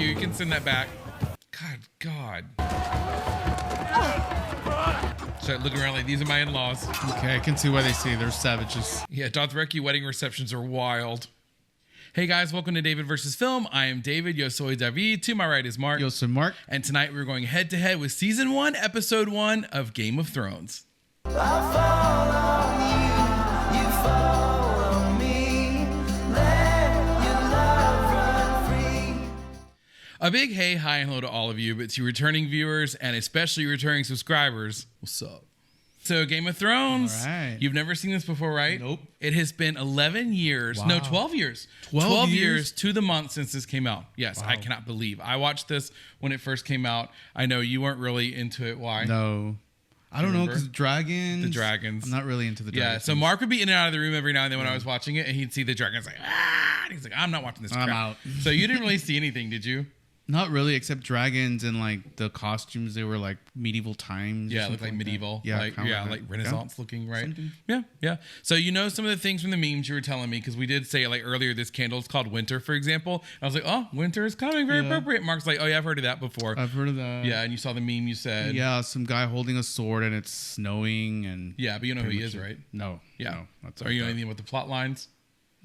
you. You can send that back. God. Start looking around like, these are my in-laws. Okay, I can see why they say they're savages. Yeah, Dothraki wedding receptions are wild. Hey guys, welcome to David versus Film. I am David. Yo soy David. To my right is Marc. Yo soy Marc. And tonight we're going head to head with season 1, episode 1 of Game of Thrones. A big hey, hi, and hello to all of you, but to returning viewers and especially returning subscribers, what's up? So Game of Thrones, all right. You've never seen this before, right? Nope. It has been 11 years, wow. no, 12 years. 12 years to the month since this came out. Yes, wow. I cannot believe. I watched this when it first came out. I know you weren't really into it. Why? No. I don't know, because dragons. The dragons. I'm not really into the dragons. Yeah, so Marc would be in and out of the room every now and then when I was watching it, and he'd see the dragons like, ah! And he's like, I'm not watching this crap. I'm out. So you didn't really see anything, did you? Not really, except dragons and like the costumes. They were like medieval times. Yeah, look like medieval. Yeah, like Renaissance looking, right? Something. Yeah. So you know some of the things from the memes you were telling me, because we did say like earlier this candle is called Winter, for example. I was like, oh, winter is coming, very appropriate. Marc's like, oh yeah, I've heard of that before. I've heard of that. Yeah, and you saw the meme you said. Yeah, some guy holding a sword and it's snowing and. Yeah, but you know who he is, right? No. Yeah. No, that's Are you know anything about the plot lines?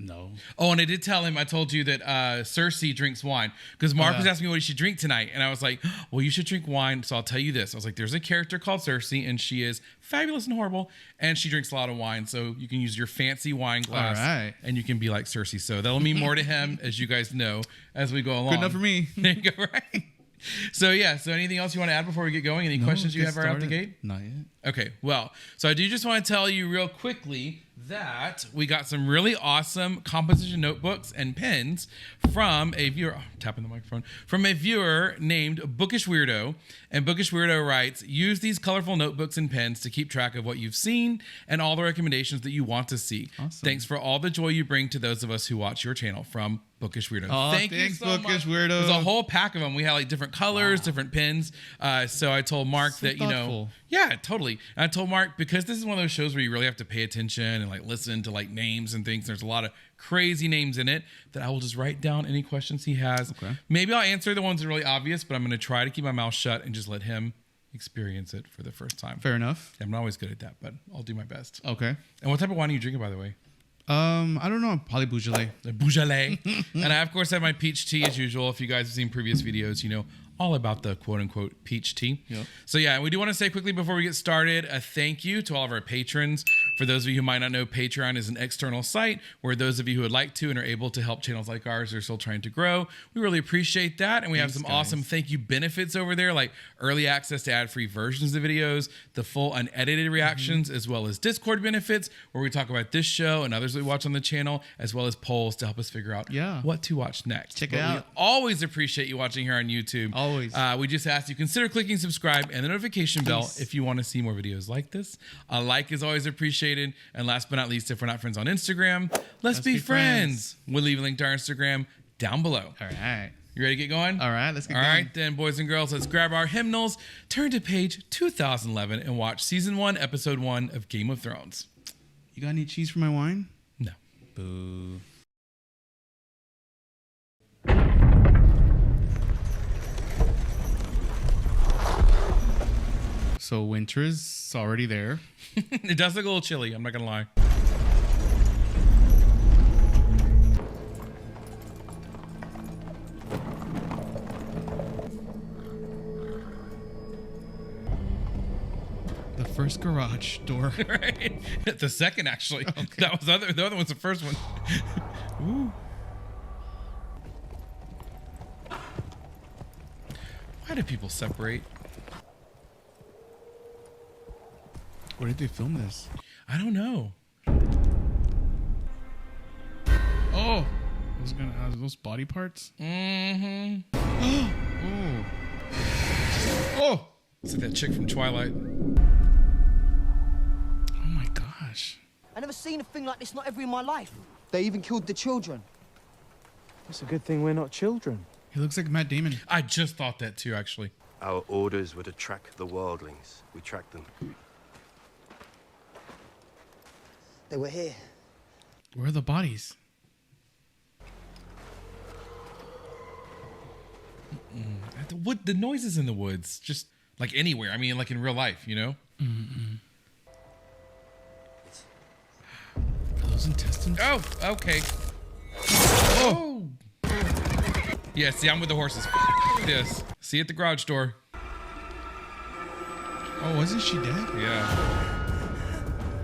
No. Oh, and I did tell him, I told you that Cersei drinks wine, because Marc was asking me what he should drink tonight. And I was like, well, you should drink wine. So I'll tell you this. I was like, there's a character called Cersei, and she is fabulous and horrible. And she drinks a lot of wine. So you can use your fancy wine glass and you can be like Cersei. So that'll mean more to him, as you guys know, as we go along. Good enough for me. There you go, right? So yeah, so anything else you want to add before we get going? Any questions you have right out the gate? Not yet. Okay, well, so I do just want to tell you real quickly that we got some really awesome composition notebooks and pens from a viewer, tapping the microphone, from a viewer named Bookish Weirdo. And Bookish Weirdo writes, use these colorful notebooks and pens to keep track of what you've seen and all the recommendations that you want to see. Awesome. Thanks for all the joy you bring to those of us who watch your channel. From Bookish Weirdo. Oh, thanks you so Bookish much. Weirdo. There's a whole pack of them. We had like different colors, different pens. So I told Marc that, you know, yeah, totally. And I told Marc, because this is one of those shows where you really have to pay attention and like listen to like names and things. There's a lot of crazy names in it, that I will just write down any questions he has. Okay. Maybe I'll answer the ones that are really obvious, but I'm going to try to keep my mouth shut and just let him experience it for the first time. Fair enough. I'm not always good at that, but I'll do my best. Okay. And what type of wine are you drinking, by the way? I don't know. Probably Beaujolais. Beaujolais. And I, of course, have my peach tea as usual. If you guys have seen previous videos, you know all about the quote-unquote peach tea. Yep. So yeah, we do want to say quickly before we get started, a thank you to all of our patrons. For those of you who might not know, Patreon is an external site where those of you who would like to and are able to help channels like ours are still trying to grow. We really appreciate that. And we have some awesome thank you benefits over there, like early access to ad-free versions of videos, the full unedited reactions, as well as Discord benefits, where we talk about this show and others that we watch on the channel, as well as polls to help us figure out what to watch next. Check it out. We always appreciate you watching here on YouTube. Always. We just ask you consider clicking subscribe and the notification bell if you want to see more videos like this. A like is always appreciated. And last but not least, if we're not friends on Instagram, let's be friends. We'll leave a link to our Instagram down below. All right. You ready to get going? All right, let's get going. All right, then, boys and girls, let's grab our hymnals, turn to page 2011, and watch season 1, episode 1 of Game of Thrones. You got any cheese for my wine? No. Boo. So winter is already there. It does look a little chilly, I'm not going to lie. The first garage door. Right? The second, actually. Okay. That was the other one's the first one. Ooh. Why do people separate? Where did they film this? I don't know. Oh, are those body parts? Mm-hmm. Oh. Oh. It's like that chick from Twilight. Oh my gosh. I never seen a thing like this, not ever in my life. They even killed the children. It's a good thing we're not children. He looks like Matt Damon. I just thought that too, actually. Our orders were to track the worldlings. We tracked them. They were here. Where are the bodies? the noises in the woods, just like anywhere. I mean, like in real life, you know? Are those intestines? Oh, okay. Oh. Yeah, see, I'm with the horses. This. See you at the garage door. Oh, wasn't she dead? Yeah.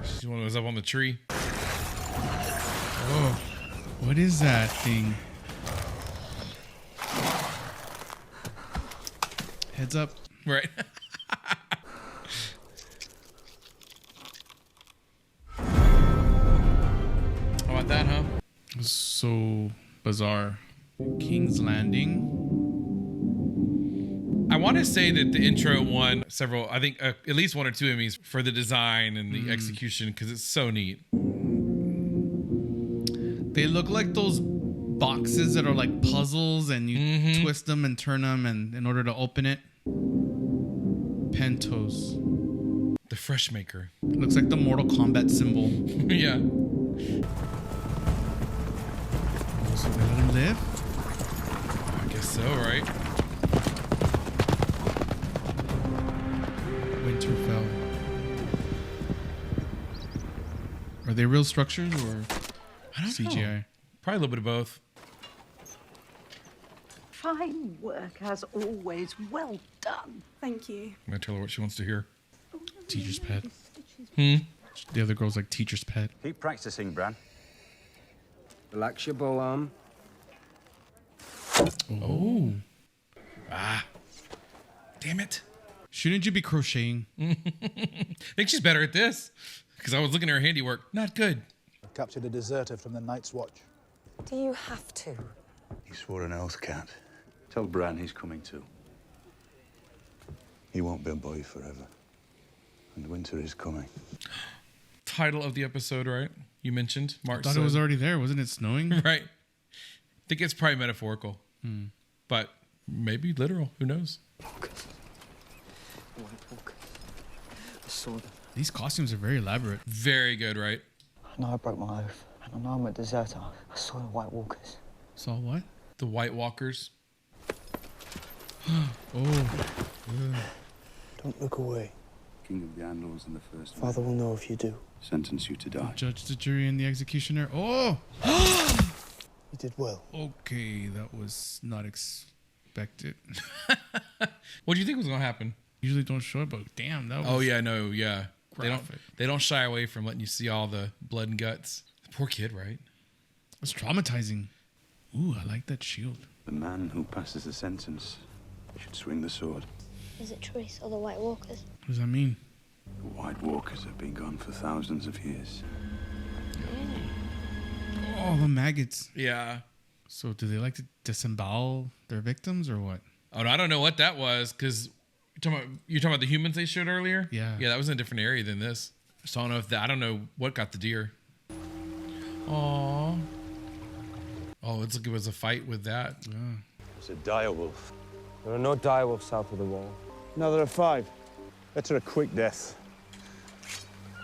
She's the one that was up on the tree. Oh, what is that thing? Heads up. Right. How about that, huh? So bizarre. King's Landing. I want to say that the intro won several, I think at least 1 or 2 Emmys for the design and the execution because it's so neat. They look like those boxes that are like puzzles and you twist them and turn them and in order to open it. Pentos. The Fresh Maker. Looks like the Mortal Kombat symbol. Yeah. So they let him live? I guess so, right? Winterfell. Are they real structures or I don't CGI? know. Probably a little bit of both. Fine work as always. Well done. Thank you. I'm going to tell her what she wants to hear. Teacher's pet. Hmm? The other girl's like teacher's pet. Keep practicing, Bran. Relax your bow arm. Oh. Ah. Damn it. Shouldn't you be crocheting? I think she's better at this. Because I was looking at her handiwork. Not good. Captured a deserter from the Night's Watch. Do you have to? He swore an oath, Cat. Tell Bran he's coming too. He won't be a boy forever. And winter is coming. Title of the episode, right? You mentioned. Marc I thought said. it was already there. Wasn't it snowing? Right. I think it's probably metaphorical. But maybe literal. Who knows? I saw them. These costumes are very elaborate. Very good, right? I know I broke my oath, and I know I'm a deserter. I saw the White Walkers. Saw what? The White Walkers. Oh. Don't look away. King of the Andals and the First Father will know if you do. sentence you to die. Judge, the jury, and the executioner. Oh! You did well. Okay, that was not expected. What do you think was going to happen? Usually don't show it, but damn, that was... Oh, yeah, no, yeah. graphic. They don't shy away from letting you see all the blood and guts. Poor kid, right? It's traumatizing. Ooh, I like that shield. The man who passes the sentence should swing the sword. Is it Tracy or the White Walkers? What does that mean? The White Walkers have been gone for thousands of years. Oh, the maggots. Yeah. So do they like to disembowel their victims or what? Oh, no, I don't know what that was because you're talking about the humans they showed earlier? Yeah. Yeah, that was in a different area than this. So I don't know if that, I don't know what got the deer. Aww. Oh, it's like it was a fight with that. Yeah. It's a dire wolf. There are no direwolves south of the wall. Now there are 5. Better a quick death.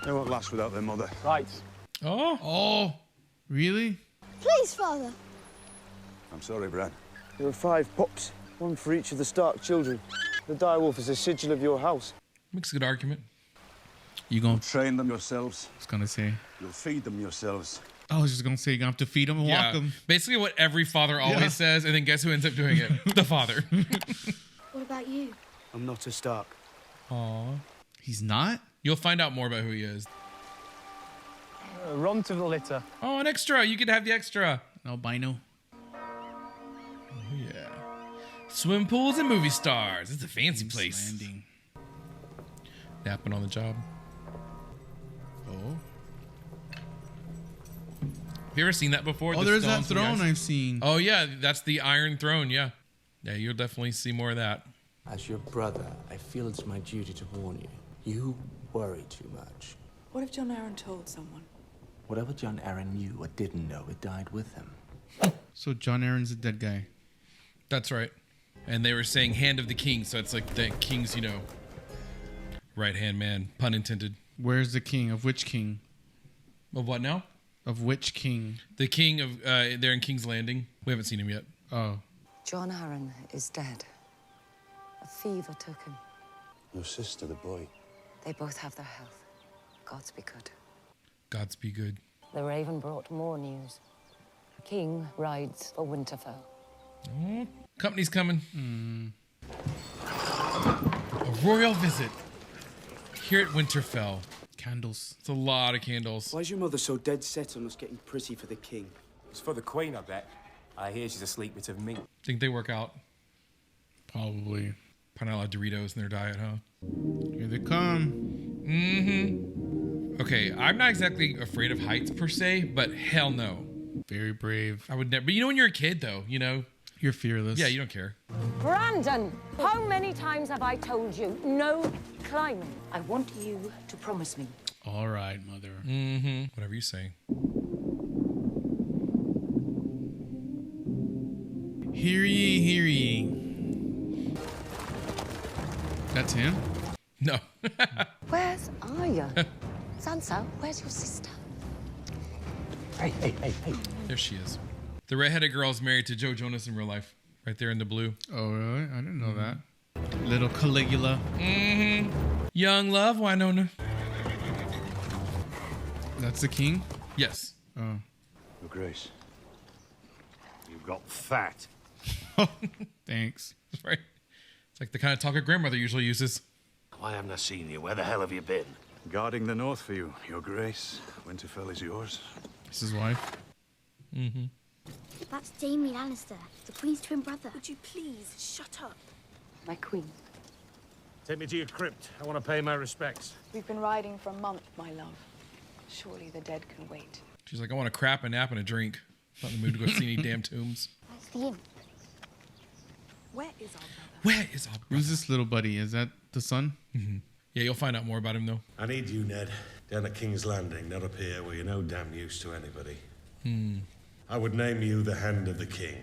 They won't last without their mother. Right. Oh. Oh, really? Please, Father. I'm sorry, Bran. There are 5 pups, 1 for each of the Stark children. The direwolf is a sigil of your house. Makes a good argument. You gonna... Train them yourselves. I was gonna say. You'll feed them yourselves. I was just gonna say you're gonna have to feed them and walk them. Basically what every father always says, and then guess who ends up doing it? The father. What about you? I'm not a Stark. Aw. He's not? You'll find out more about who he is. Run to the litter. Oh, an extra. You could have the extra. Albino. Oh, yeah. Swim pools and movie stars. It's a fancy place. Landing. Napping on the job. Oh. Have you ever seen that before? Oh, The there's that stones and the throne ice? I've seen. Oh, yeah. That's the Iron Throne. Yeah. Yeah, you'll definitely see more of that. As your brother, I feel it's my duty to warn you. You worry too much. What if John Arryn told someone? Whatever John Arryn knew or didn't know, it died with him. So John Arryn's a dead guy. That's right. And they were saying hand of the king. So it's like the king's, you know, right-hand man. Pun intended. Where's the king? Of which king? Of what now? Of which king? The king of, they're in King's Landing. We haven't seen him yet. Oh. John Arryn is dead. A fever took him. Your sister, the boy. They both have their health. Gods be good. Gods be good. The Raven brought more news. King rides for Winterfell. Oh, company's coming. A royal visit here at Winterfell. Candles. It's a lot of candles. Why's your mother so dead set on us getting pretty for the king? It's for the queen, I bet. I hear she's asleep with a mink. Think they work out? Probably. Probably not a lot of Doritos in their diet, huh? Here they come. Mm-hmm. Okay, I'm not exactly afraid of heights per se, but hell no. Very brave. I would never. But you know when you're a kid, though, you know? You're fearless. Yeah, you don't care. Brandon, how many times have I told you, no climbing? I want you to promise me. All right, mother. Mm-hmm. Whatever you say. Hear ye, hear ye. That's him? No. Where's Arya? Sansa, where's your sister? Hey. There she is. The redheaded girl's married to Joe Jonas in real life. Right there in the blue. Oh, really? I didn't know that. Little Caligula. Mm-hmm. Young love, Winona. That's the king? Yes. Oh. Your Grace, you've got fat. Thanks. Right. It's like the kind of talk a grandmother usually uses. Why haven't I seen you? Where the hell have you been? Guarding the north for you, Your Grace. Winterfell is yours. It's his wife. Mm-hmm. That's Jaime Lannister, the Queen's twin brother. Would you please shut up? My queen. Take me to your crypt. I want to pay my respects. We've been riding for a month, my love. Surely the dead can wait. She's like, I want a crap, a nap, and a drink. Not in the mood to go see any damn tombs. Where's the imp? Where is our brother? Where is our brother? Who's this little buddy? Is that the son? Mm-hmm. Yeah, you'll find out more about him, though. I need you, Ned. Down at King's Landing, not up here where you're no damn use to anybody. I would name you the Hand of the King.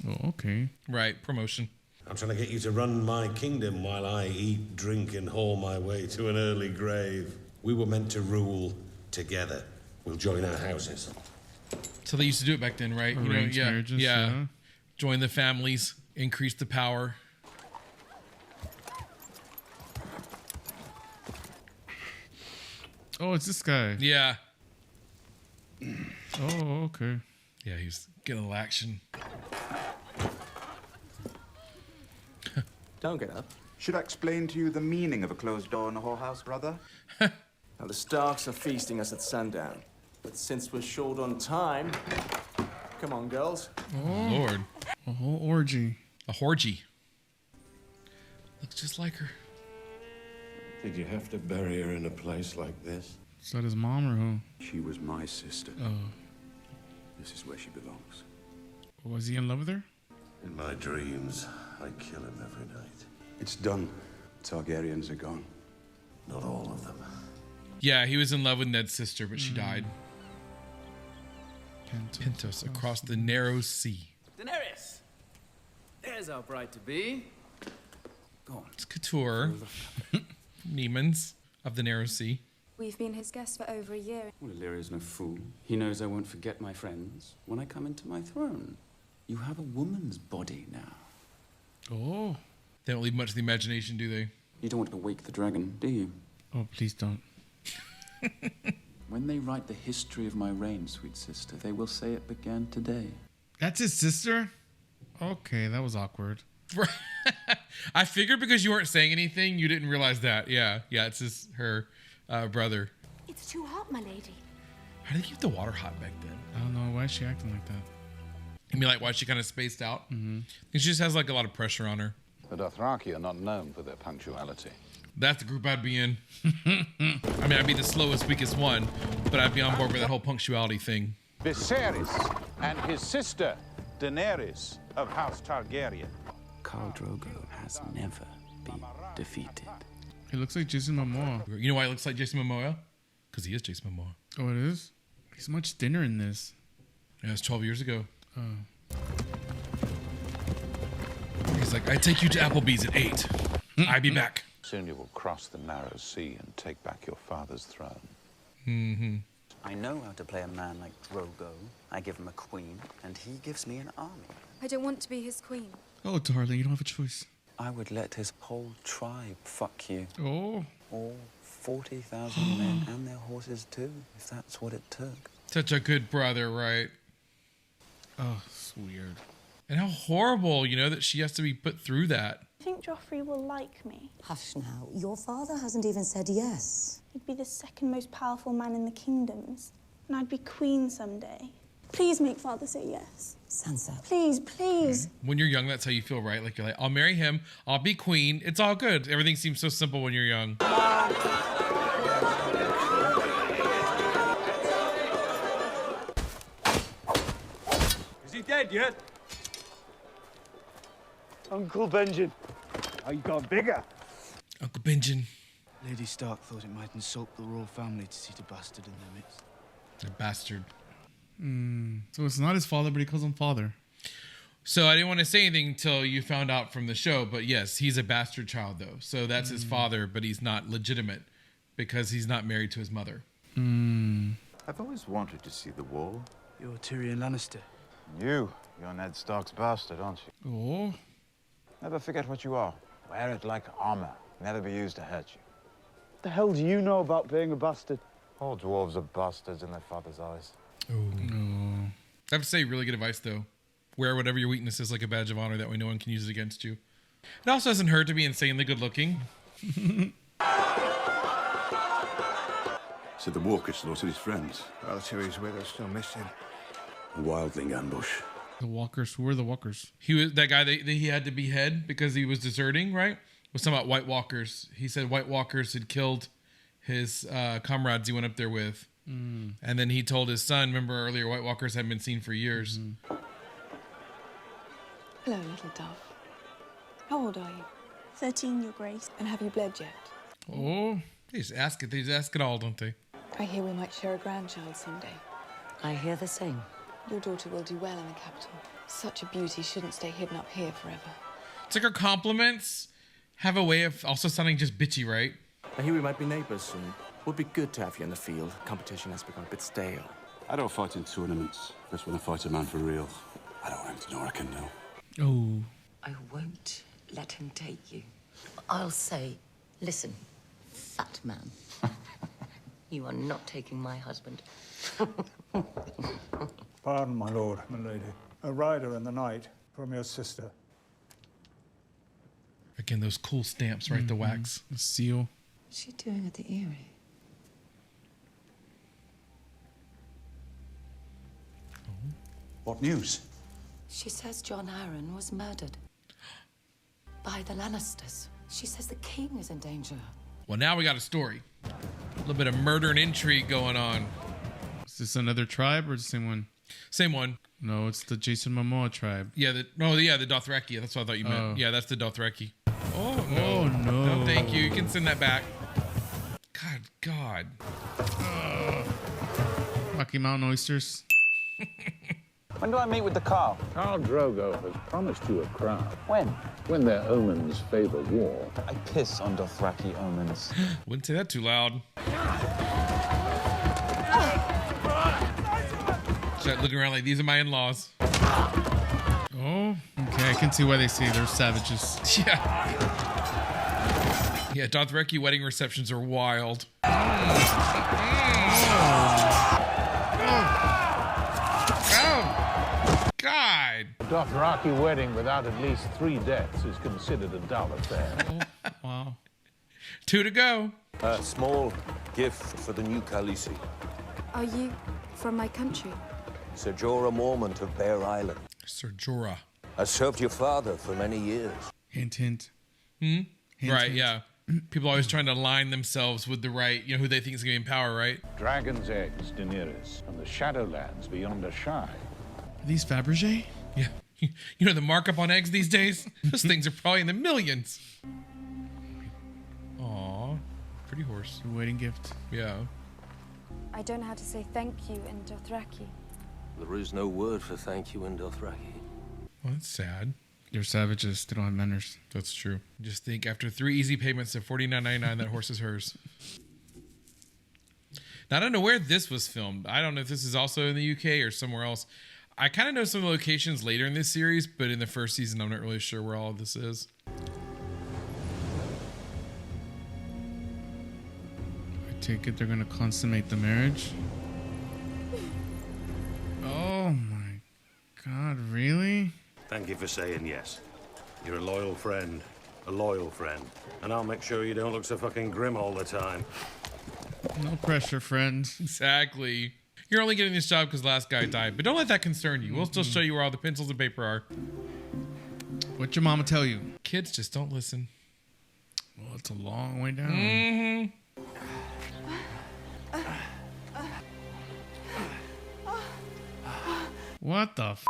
Oh, okay. Right, promotion. I'm trying to get you to run my kingdom while I eat, drink, and haul my way to an early grave. We were meant to rule together. We'll join our houses. So they used to do it back then, right? Arranged marriages, yeah. Join the families, increase the power. Oh, it's this guy. Yeah. Oh, okay. Yeah, he's getting a little action. Don't get up. Should I explain to you the meaning of a closed door in a whorehouse, brother? Now, the Starks are feasting us at sundown. But since we're short on time, come on, girls. Oh, Lord. A whole orgy. A horgy. Looks just like her. Did you have to bury her in a place like this? Is that his mom or who? She was my sister. Oh. This is where she belongs. Was he in love with her? In my dreams, I kill him every night. It's done. Targaryens are gone. Not all of them. Yeah, he was in love with Ned's sister, but she died. Pentos across the narrow sea. Deneice! There's our bride-to-be. Go on. It's Couture. Neiman's of the narrow sea. We've been his guests for over a year. Well, Illyria's no fool. He knows I won't forget my friends when I come into my throne. You have a woman's body now. Oh. They don't leave much to the imagination, do they? You don't want to wake the dragon, do you? Oh, please don't. When they write the history of my reign, sweet sister, they will say it began today. That's his sister? Okay, that was awkward. I figured because you weren't saying anything, you didn't realize that. Yeah, it's her brother. It's too hot, my lady. How did they keep the water hot back then? I don't know. Why is she acting like that? I mean, like, why is she kind of spaced out? Mm-hmm. She just has, like, a lot of pressure on her. The Dothraki are not known for their punctuality. That's the group I'd be in. I mean, I'd be the slowest, weakest one, but I'd be on board with that whole punctuality thing. Viserys and his sister, Daenerys of House Targaryen. Khal Drogo has never been defeated. He looks like Jason Momoa. You know why he looks like Jason Momoa? Because he is Jason Momoa. Oh, it is? He's much thinner in this. Yeah, it's 12 years ago. Oh. He's like, I take you to Applebee's at 8. I'll be back. Soon you will cross the narrow sea and take back your father's throne. Mm-hmm. I know how to play a man like Drogo. I give him a queen, and he gives me an army. I don't want to be his queen. Oh, darling, you don't have a choice. I would let his whole tribe fuck you. Oh. All 40,000 men and their horses too, if that's what it took. Such a good brother, right? Oh, it's weird. And how horrible, you know, that she has to be put through that. I think Joffrey will like me. Hush now. Your father hasn't even said yes. He'd be the second most powerful man in the kingdoms, and I'd be queen someday. Please make father say yes. Sansa. Please, please. When you're young, that's how you feel, right? Like, you're like, I'll marry him, I'll be queen, it's all good. Everything seems so simple when you're young. Is he dead yet? Uncle Benjen. Oh, you got bigger. Uncle Benjen. Lady Stark thought it might insult the royal family to see the bastard in their midst. A bastard. So it's not his father, but he calls him father. So I didn't want to say anything until you found out from the show, but yes, he's a bastard child though. So that's his father, but he's not legitimate because he's not married to his mother. I've always wanted to see the wall. You're Tyrion Lannister. You're Ned Stark's bastard, aren't you? Oh. Never forget what you are. Wear it like armor. Never be used to hurt you. What the hell do you know about being a bastard? All dwarves are bastards in their father's eyes. Oh. No. I have to say, really good advice though. Wear whatever your weakness is like a badge of honor. That way no one can use it against you. It also doesn't hurt to be insanely good looking. So the Walker slaughtered his friends. Well, Tyrion's widow still missing. A wildling ambush. The Walkers. Who are the Walkers? He was that guy that he had to behead because he was deserting, right? It was something about White Walkers. He said White Walkers had killed his comrades he went up there with. And then he told his son, remember earlier, White Walkers hadn't been seen for years. Hello, little dove. How old are you? 13, Your Grace. And have you bled yet? Oh, they just ask it. They just ask it all, don't they? I hear we might share a grandchild someday. I hear the same. Your daughter will do well in the capital. Such a beauty shouldn't stay hidden up here forever. It's like our compliments have a way of also sounding just bitchy, right? I hear we might be neighbors soon. Would be good to have you in the field. Competition has become a bit stale. I don't fight in tournaments. Just when I fight a man for real. I don't want him to know I can know. Oh. I won't let him take you. I'll say, listen, fat man. You are not taking my husband. Pardon, my lord, my lady. A rider in the night from your sister. Again, those cool stamps, right? The wax. The seal. What's she doing at the Eyrie? What news? She says John Arryn was murdered. By the Lannisters. She says the king is in danger. Well, now we got a story. A little bit of murder and intrigue going on. Is this another tribe or the same one? Same one. No, it's the Jason Momoa tribe. Yeah, the Dothraki. That's what I thought you meant. Yeah, that's the Dothraki. Oh, no. Oh, no. No, thank you. You can send that back. God. Rocky Mountain oysters. When do I meet with the Carl? Khal Drogo has promised you a crown. When? When their omens favor war. I piss on Dothraki omens. Wouldn't say that too loud. Start looking around like, these are my in-laws. Oh, okay. I can see why they say they're savages. Yeah. Yeah, Dothraki wedding receptions are wild. God. A Dothraki wedding without at least 3 deaths is considered a dull affair. Oh, wow. 2 to go. A small gift for the new Khaleesi. Are you from my country? Ser Jorah Mormont of Bear Island. Ser Jorah. I served your father for many years. Hint, hint. Hint, right, yeah. People always trying to align themselves with the right, who they think is going to be in power, right? Dragon's eggs, Daenerys, and the Shadowlands beyond Asshai. Are these Fabergé? Yeah. The markup on eggs these days? Those things are probably in the millions. Aw, pretty horse. Your wedding gift. Yeah. I don't know how to say thank you in Dothraki. There is no word for thank you in Dothraki. Well, that's sad. They're savages. They don't have manners. That's true. Just think, after 3 easy payments of $49.99, that horse is hers. Now, I don't know where this was filmed. I don't know if this is also in the UK or somewhere else. I kind of know some of the locations later in this series, but in the first season, I'm not really sure where all of this is. take it they're gonna consummate the marriage. Oh my God, really? Thank you for saying yes. You're a loyal friend. A loyal friend. And I'll make sure you don't look so fucking grim all the time. No pressure, friend. Exactly. You're only getting this job because the last guy died, but don't let that concern you. We'll still show you where all the pencils and paper are. What'd your mama tell you? Kids just don't listen. Well, it's a long way down. Mm-hmm. What the f***?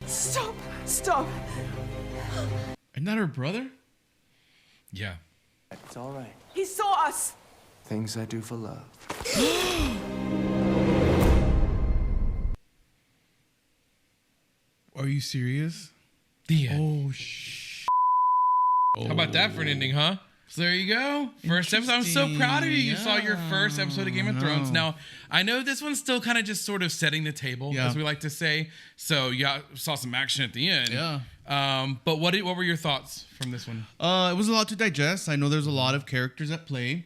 Stop! Stop! Isn't that her brother? Yeah. It's all right. He saw us! Things I do for love. Are you serious? The end. Oh, shh. How about that for an ending, huh? So there you go. First episode. I'm so proud of you. You saw your first episode of Game of Thrones. Now, I know this one's still kind of just sort of setting the table, as we like to say. So you saw some action at the end. Yeah. But what were your thoughts from this one? It was a lot to digest. I know there's a lot of characters at play.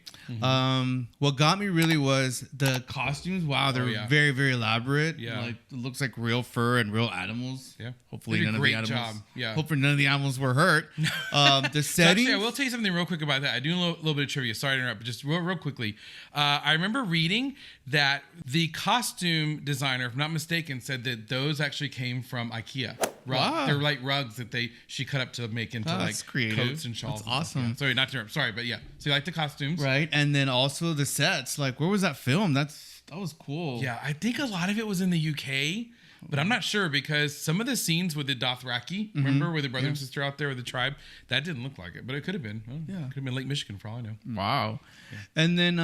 What got me really was the costumes. Wow, they're very, very elaborate. Yeah. Like, it looks like real fur and real animals. Yeah. Hopefully Did a none great of the animals. job. Yeah. Hopefully none of the animals were hurt. The setting. Actually, I will tell you something real quick about that. I do a little bit of trivia. Sorry to interrupt, but just real quickly. I remember reading that the costume designer, if I'm not mistaken, said that those actually came from IKEA. Wow. They're like rugs that she cut up to make into That's creative. coats and shawls. That's awesome. Yeah. Sorry, not to interrupt. Sorry, but yeah. So you like the costumes, Right, and then also the sets. Like, where was that filmed? That was cool. Yeah, I think a lot of it was in the UK, but I'm not sure because some of the scenes with the Dothraki, remember, where the brother and sister out there with the tribe, that didn't look like it, but it could have been. Well, Yeah. it could have been Lake Michigan for all I know. Wow. Yeah. And then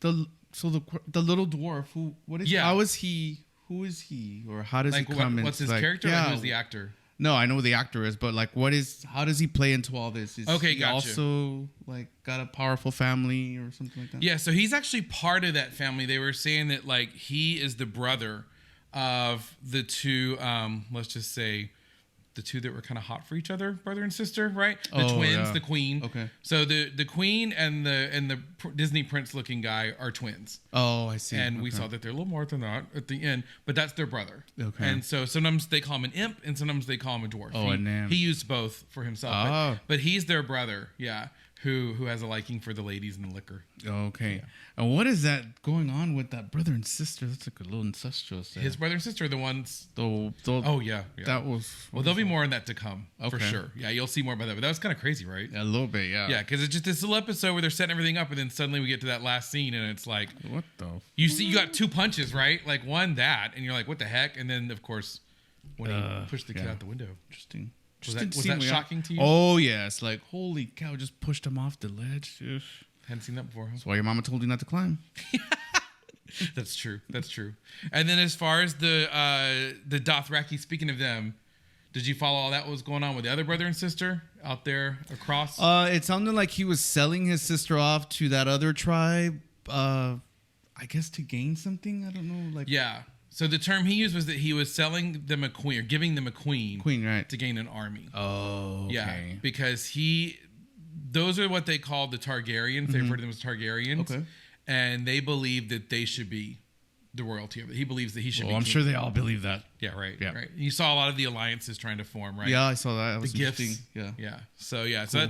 the little dwarf. How is he? Who is he? Or how does he come? What's his character? Or who's the actor? No, I know who the actor is, but like, how does he play into all this? Is Okay, he gotcha. also like got a powerful family or something like that? Yeah, so he's actually part of that family. They were saying that like he is the brother of the two, let's just say, the two that were kind of hot for each other, brother and sister, right? The twins, the queen. Okay. So the queen and the Disney prince looking guy are twins. Oh, I see. And we saw that they're a little more than that at the end, but that's their brother. Okay. And so sometimes they call him an imp, and sometimes they call him a dwarf. Oh, an imp. He used both for himself, Oh. but he's their brother. Yeah. Who has a liking for the ladies and the liquor. Okay. Yeah. And what is that going on with that brother and sister? That's like a little incestuous. His brother and sister are the ones. Oh, yeah. That was. Well, there'll be more on that to come for Okay. sure. Yeah, you'll see more about that. But that was kind of crazy, right? A little bit, yeah. Yeah, because it's just this little episode where they're setting everything up, and then suddenly we get to that last scene, and it's like, what the? You got two punches, right? Like one that, and you're like, what the heck? And then of course, when he pushed the kid out the window. Interesting. Was that shocking to you? Oh yes, like holy cow, just pushed him off the ledge. Ugh. Hadn't seen that before. Huh? That's why your mama told you not to climb. That's true. And then as far as the Dothraki, speaking of them, did you follow all that what was going on with the other brother and sister out there across? It sounded like he was selling his sister off to that other tribe. I guess to gain something. I don't know. Like yeah. So the term he used was that he was selling them a queen or giving them a queen right, to gain an army. Oh, okay. Yeah, because those are what they called the Targaryens. They refer to them as Targaryens. Okay. And they believe that they should be the royalty of it. He believes that he should be I'm king. sure they all believe that. Yeah, right. Yeah. Right. You saw a lot of the alliances trying to form, right? Yeah, I saw that. That was the gifts. interesting. Yeah. Yeah. So yeah. Cool. So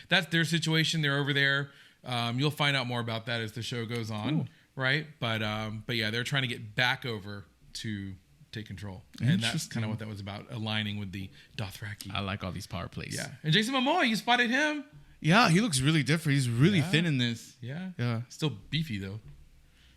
that's their situation. They're over there. You'll find out more about that as the show goes on. Cool. Right. But yeah, they're trying to get back over to take control. And that's kind of what that was about, aligning with the Dothraki. I like all these power plays. Yeah. And Jason Momoa, you spotted him. Yeah, he looks really different. He's really thin in this. Yeah. Yeah. Still beefy though.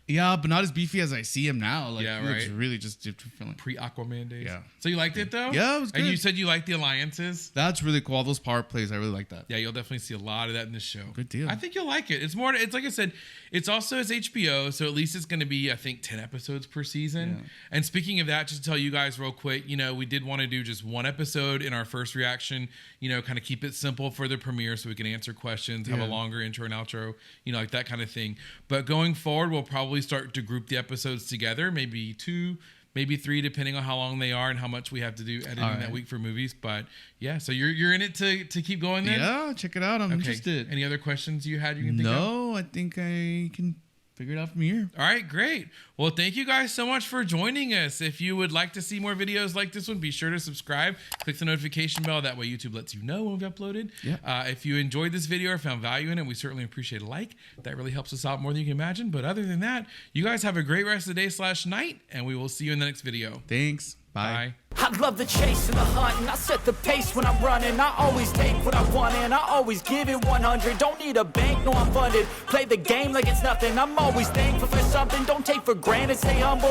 Yeah, but not as beefy as I see him now. Like, yeah, he right. looks really just different. Pre-Aquaman days. Yeah. So you liked it though? Yeah, it was good. And you said you liked the alliances? That's really cool. All those power plays, I really like that. Yeah, you'll definitely see a lot of that in this show. Good deal. I think you'll like it. It's like I said, it's also as HBO, so at least it's going to be, I think, 10 episodes per season. Yeah. And speaking of that, just to tell you guys real quick, we did want to do just one episode in our first reaction, kind of keep it simple for the premiere so we can answer questions, have a longer intro and outro, like that kind of thing. But going forward, we'll probably start to group the episodes together, maybe 2, maybe 3, depending on how long they are and how much we have to do editing that week for movies. But yeah, so you're in it to keep going then? Yeah, check it out. I'm interested. Any other questions you had you can think of? No, I think I can figure it out from here. All right, great. Well, thank you guys so much for joining us. If you would like to see more videos like this one, be sure to subscribe. Click the notification bell. That way YouTube lets you know when we've uploaded. Yeah. If you enjoyed this video or found value in it, we certainly appreciate a like. That really helps us out more than you can imagine. But other than that, you guys have a great rest of the day/night, and we will see you in the next video. Thanks. Bye. I love the chase and the hunt, and I set the pace when I'm running. I always take what I want, and I always give it 100. Don't need a bank, no, I'm funded. Play the game like it's nothing. I'm always thankful for something. Don't take for granted, stay humble.